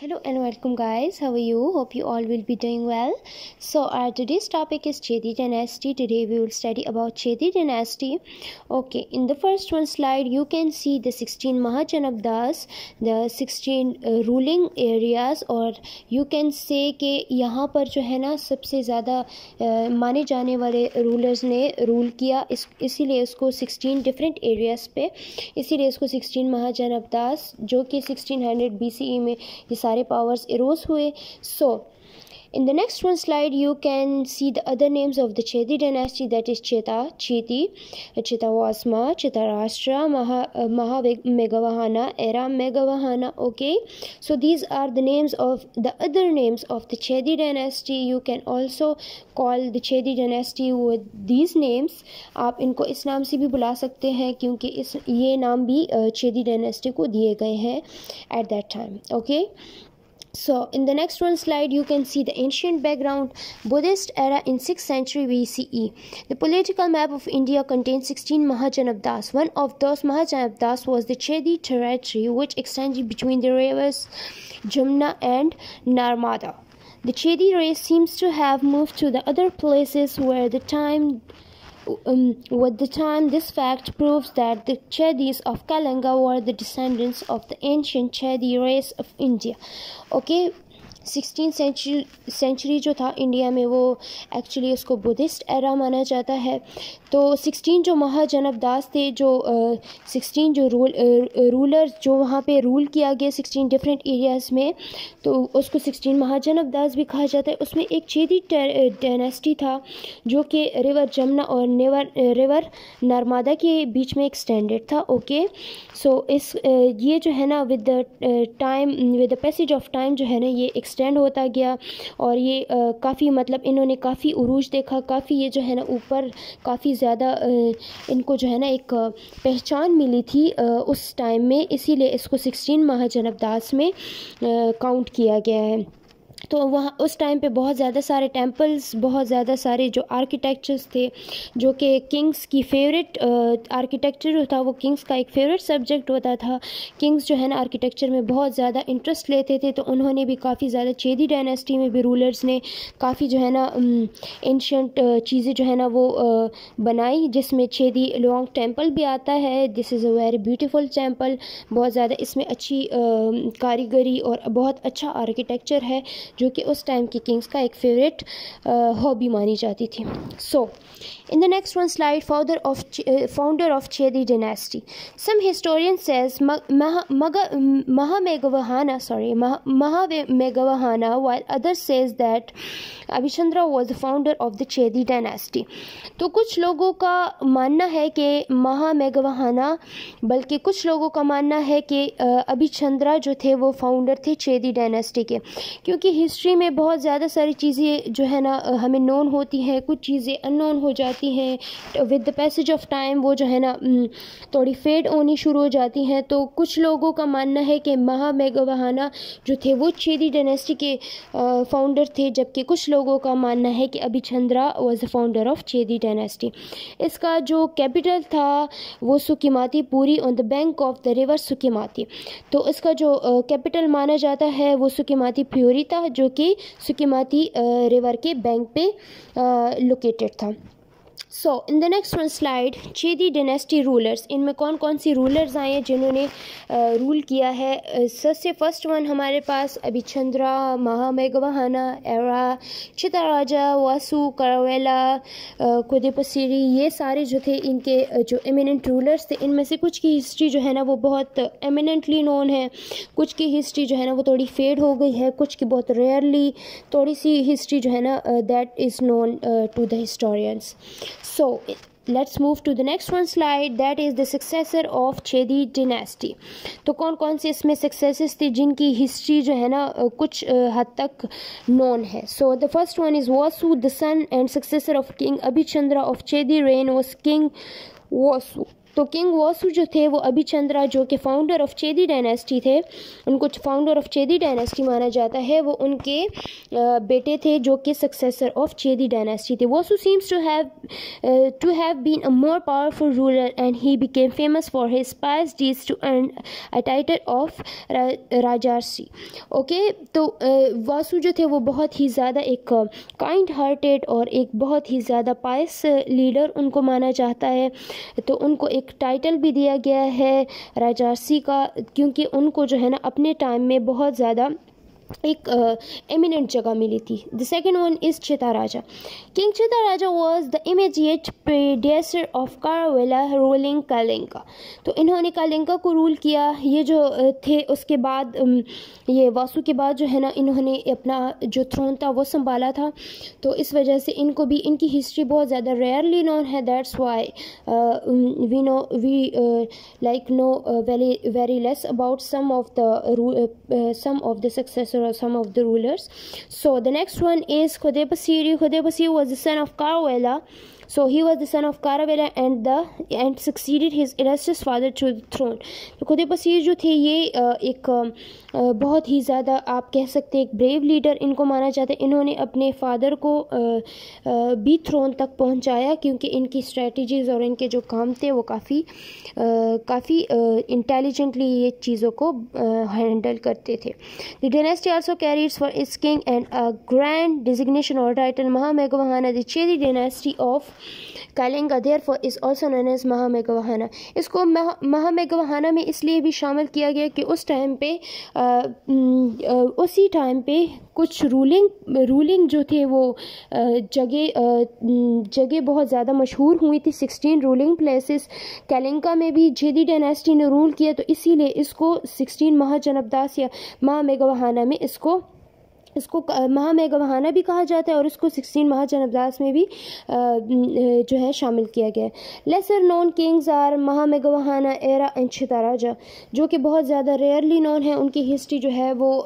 Hello and welcome guys, how are you? Hope you all will be doing well. So our today's topic is Chedi dynasty. Today we will study about Chedi dynasty. Okay, in the first one slide you can see the 16 Mahajanabdas, the 16 ruling areas, और you can say कि यहाँ पर जो है ना सबसे ज़्यादा माने जाने वाले रूलर्स ने रूल किया, इसीलिए उसको 16 डिफरेंट एरियाज़ पे, इसीलिए इसको 16 महाजनपदास जो कि 1600 BCE में ये सारे powers arose हुए. So in the next one slide you can see the other names of the Chedi dynasty, that is Cheta, Cheti, Chetavasma, Chetarashtra, Megavahana, Era Megavahana. Okay, so these are the names of the other names of the Chedi dynasty. You can also call the Chedi dynasty with these names. आप इनको इस नाम से भी बुला सकते हैं क्योंकि ये नाम भी Chedi dynasty को दिए गए हैं at that time. Okay. So in the next one slide you can see the ancient background. Buddhist era in 6th century BCE. The political map of India contains 16 Mahajanabdas. One of those Mahajanabdas was the Chedi territory, which extended between the rivers Jamna and Narmada. The Chedi race seems to have moved to the other places with the time. This fact proves that the Chedis of Kalanga were the descendants of the ancient Chedi race of India. Okay, 16th century जो था India में वो actually उसको Buddhist era माना जाता है. तो 16 जो महाजनपदास थे, जो 16 जो रूलर्स जो वहाँ पे रूल किया गया 16 डिफरेंट एरियाज़ में, तो उसको 16 महाजनपदास भी कहा जाता है. उसमें एक चेदी डायनेस्टी था जो कि रिवर जमुना और रिवर नर्मदा के बीच में एक्सटेंडेड था. ओके, सो ये जो है ना with the passage of time जो है ना ये एक्सटेंड होता गया और ये काफ़ी मतलब इन्होंने काफ़ी उरूज देखा, काफ़ी ये जो है ना ऊपर काफ़ी ज़्यादा इनको जो है ना एक पहचान मिली थी उस टाइम में, इसीलिए इसको 16 महाजनपदास में काउंट किया गया है. तो वहाँ उस टाइम पे बहुत ज़्यादा सारे टेम्पल्स, बहुत ज़्यादा सारे जो आर्किटेक्चर्स थे जो कि किंग्स की फेवरेट आर्किटेक्चर जो था वो किंग्स का एक फेवरेट सब्जेक्ट होता था. किंग्स जो है ना आर्किटेक्चर में बहुत ज़्यादा इंटरेस्ट लेते थे, तो उन्होंने भी काफ़ी ज़्यादा चेदी डायनेस्टी में भी रूलर्स ने काफ़ी जो है ना एंशंट चीज़ें जो है ना वो बनाई, जिसमें चेदी लॉन्ग टेम्पल भी आता है. This is a very beautiful temple. बहुत ज़्यादा इसमें अच्छी कारीगरी और बहुत अच्छा आर्किटेक्चर है जो कि उस टाइम के किंग्स का एक फेवरेट हॉबी मानी जाती थी. सो in the next one slide, founder of Chedi dynasty. Some historian says Mahamegavahana, while others says that Abhichandra was the founder of the Chedi dynasty. तो कुछ लोगों का मानना है कि महामेघवाहाना, बल्कि कुछ लोगों का मानना है कि अभिचंद्रा जो थे वो फाउंडर थे चेदी डायनेस्टी के, क्योंकि हिस्ट्री में बहुत ज़्यादा सारी चीज़ें जो है ना हमें नोन होती हैं, कुछ चीज़ें अननोन हो जाती हैं. With the passage of time वो जो है ना थोड़ी फेड होनी शुरू हो जाती हैं. तो कुछ लोगों का मानना है कि महामेघवाहाना जो थे वो चेदी डायनेस्टी के फाउंडर थे, जबकि कुछ लोगों का मानना है कि Abhichandra was the founder of Chedi dynasty. इसका जो कैपिटल था वो सुकिमाती, पूरी on the bank of the river Suktimati. तो इसका जो कैपिटल माना जाता है वो सुकिमाती प्योरी था, जो कि सुकिमाती रिवर के बैंक पे लोकेटेड था. So in the next one slide, Chedi dynasty rulers. इनमें कौन कौन सी रूलर्स आए हैं जिन्होंने रूल किया है. सबसे फर्स्ट वन हमारे पास अभिचंद्रा, महामेघवाहाना, एरा, चिताराजा, वासु, करवेला, कुदिपसिरी, ये सारे जो थे इनके जो एमिनेंट रूलर्स थे. इनमें से कुछ की हिस्ट्री जो है ना वो बहुत एमिनेंटली नोन है, कुछ की हिस्ट्री जो है ना वो थोड़ी फेड हो गई है, कुछ की बहुत रेयरली थोड़ी सी हिस्ट्री जो है ना that is known to the historians. So let's move to the next one slide, that is the successor of Chedi dynasty. तो कौन कौन से इसमें सक्सेसेस थे जिनकी हिस्ट्री जो है ना कुछ हद तक नोन है. So the first one is Vasu, the son and successor of King Abhichandra of Chedi reign was King Vasu. तो किंग वासु जो थे वो अभिचंद्रा जो कि फाउंडर ऑफ चेदी डायनेस्टी थे, उनको फाउंडर ऑफ चेदी डायनेस्टी माना जाता है. वो उनके बेटे थे जो कि सक्सेसर ऑफ चेदी डायनेस्टी थे। Vasu seems to have been a more powerful ruler and he became famous for his pious deeds to earn a title of Rajarshi. Okay, तो वासु जो थे वो बहुत ही ज़्यादा एक काइंड हार्टेड और एक बहुत ही ज़्यादा पायस लीडर उनको माना जाता है। तो उनको एक टाइटल भी दिया गया है राजर्षि का, क्योंकि उनको जो है ना अपने टाइम में बहुत ज़्यादा एक एमिनेंट जगह मिली थी। द सेकेंड वन इज चिता Raja. King Chita Raja was the immediate predecessor of Kharavela ruling Kalinga. तो इन्होंने कलिंगा को रूल किया। ये जो थे उसके बाद ये वासु के बाद जो है ना इन्होंने अपना जो थ्रोन था वो संभाला था। तो इस वजह से इनको भी इनकी हिस्ट्री बहुत ज़्यादा रेयरली नोन है। That's why we know very less about some of the successor or some of the rulers. So the next one is Khudepasiri. Khudepasiri was the son of Karavela. So he was the son of Karavela and succeeded his illustrious father to the throne. तो खुदेपसीर जो थे ये एक बहुत ही ज़्यादा आप कह सकते हैं एक ब्रेव लीडर इनको माना जाता है। इन्होंने अपने फादर को भी थ्रोन तक पहुंचाया, क्योंकि इनकी स्ट्रेटजीज़ और इनके जो काम थे वो काफ़ी इंटेलिजेंटली ये चीज़ों को हैंडल करते थे। The dynasty also carries for its king and a grand designation और title महामेघवाहाना। The Chedi dynasty of Kalinga therefore is also known as महामेघवाहाना। इसको महामेघवाहाना में इसलिए भी शामिल किया गया कि उस टाइम पे उसी टाइम पे कुछ रूलिंग जो थे वो जगह बहुत ज़्यादा मशहूर हुई थी। 16 रूलिंग प्लेसेस कलिंगा में भी चेदी डायनेस्टी ने रूल किया, तो इसीलिए इसको 16 महाजनपदास या महामेघवाहाना में इसको महामेघवाहाना भी कहा जाता है और इसको 16 महाजनपदास में भी जो है शामिल किया गया है। लेसर नोन किंग्स आर महामेघवाहाना एरा एंड चिता राजा, जो कि बहुत ज़्यादा रेयरली नोन है। उनकी हिस्ट्री जो है वो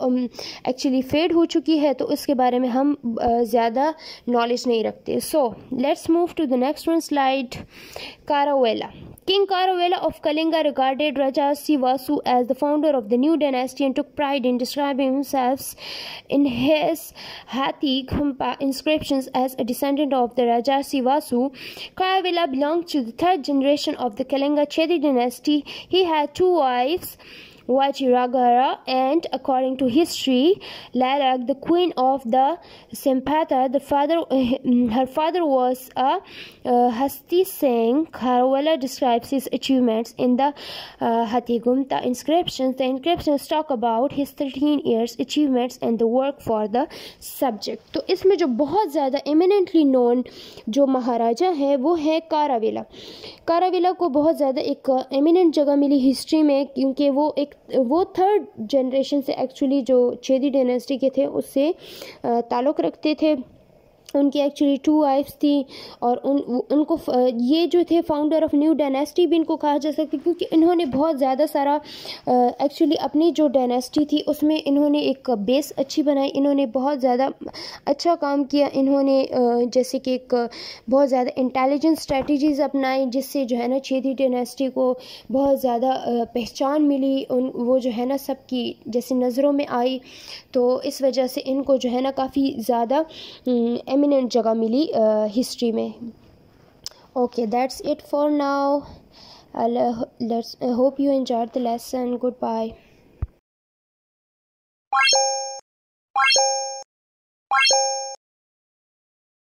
एक्चुअली फेड हो चुकी है, तो उसके बारे में हम ज़्यादा नॉलेज नहीं रखते। So let's move to the next one slide. Kharavela. King Karavela of Kalinga regarded Rajarsi Vasu as the founder of the new dynasty and took pride in describing himself in his Hathigumpa inscriptions as a descendant of the Rajarsi Vasu. Karavela belonged to the third generation of the Kalinga Chedi dynasty. He had two wives, Vajiragara and, according to history, Larak, the queen of the Sempata. Her father was a Hasti Singh. Karavela describes his achievements in the Hathigumta inscriptions. The inscriptions talk about his 13 years achievements and the work for the subject. तो इसमें जो बहुत ज़्यादा eminently known जो महाराजा है वो है कारावेला। कारावेला को बहुत ज़्यादा एक एमिनेंट जगह मिली हिस्ट्री में, क्योंकि वो थर्ड जनरेशन से एक्चुअली जो चेदी डायनेस्टी के थे उससे ताल्लुक़ रखते थे। उनकी एक्चुअली 2 वाइफ्स थी और उनको ये जो थे फाउंडर ऑफ न्यू डायनेस्टी भी इनको कहा जा सकता है, क्योंकि इन्होंने बहुत ज़्यादा सारा एक्चुअली अपनी जो डायनेस्टी थी उसमें इन्होंने एक बेस अच्छी बनाई। इन्होंने बहुत ज़्यादा अच्छा काम किया। इन्होंने जैसे कि एक बहुत ज़्यादा इंटेलिजेंट स्ट्रेटजीज़ अपनाई, जिससे जो है ना चेदी डायनेस्टी को बहुत ज़्यादा पहचान मिली। वो जो है ना सबकी जैसे नज़रों में आई, तो इस वजह से इनको जो है ना काफ़ी ज़्यादा एमिनेंट जगह मिली हिस्ट्री में। Okay, that's it for now. Let's hope you enjoyed the lesson. Goodbye.